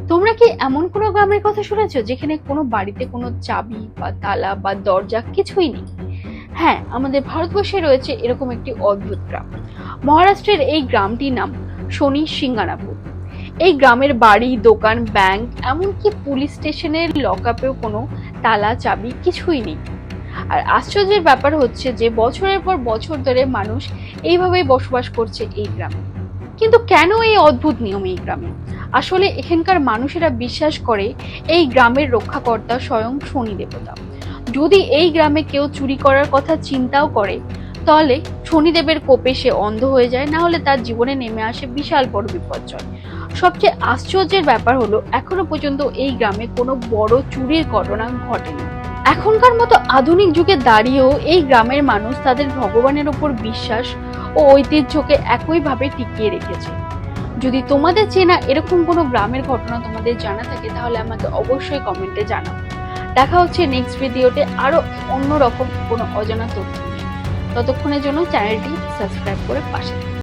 তোমরা কি এমন কোনো গ্রামের কথা শুনেছো যেখানে কোনো বাড়িতে কোনো চাবি বা তালা বা দরজা কিছুই নেই? হ্যাঁ, আমাদের ভারতবর্ষে রয়েছে এরকম একটি অদ্ভুত গ্রাম। মহারাষ্ট্রের এই গ্রামটির নাম শনি সিঙ্গানাপুর। এই গ্রামের বাড়ি, দোকান, ব্যাংক, এমনকি পুলিশ স্টেশনের লকআপেও কোনো তালা, চাবি কিছুই নেই। আর আশ্চর্যের ব্যাপার হচ্ছে যে বছরের পর বছর ধরে মানুষ এইভাবেই বসবাস করছে এই গ্রামে। কিন্তু কেন এই অদ্ভুত নিয়ম এই গ্রামে? আসলে এখানকার মানুষেরা বিশ্বাস করে এই গ্রামের রক্ষাকর্তা স্বয়ং শনি দেবতা। যদি এই গ্রামে কেউ চুরি করার কথা চিন্তাও করে, তাহলে শনিদেবের কোপে সে অন্ধ হয়ে যায়, না হলে তার জীবনে নেমে আসে বিশাল বড় বিপর্যয়। সবচেয়ে আশ্চর্যের ব্যাপার হলো এখনো পর্যন্ত এই গ্রামে কোনো বড় চুরির ঘটনা ঘটেনি। এখনকার মতো আধুনিক যুগে দাঁড়িয়েও এই গ্রামের মানুষ তাদের ভগবানের উপর বিশ্বাস ও ঐতিহ্যকে একইভাবে টিকিয়ে রেখেছে। যদি তোমাদের চেনা এরকম কোনো গ্রামের ঘটনা তোমাদের জানা থাকে তাহলে আমাকে অবশ্যই কমেন্টে জানাও। দেখা হচ্ছে নেক্সট ভিডিওতে আরো অন্যরকম কোনো অজানা তথ্য নিয়ে। ততক্ষণের জন্য চ্যানেলটি সাবস্ক্রাইব করে পাশে থাকো।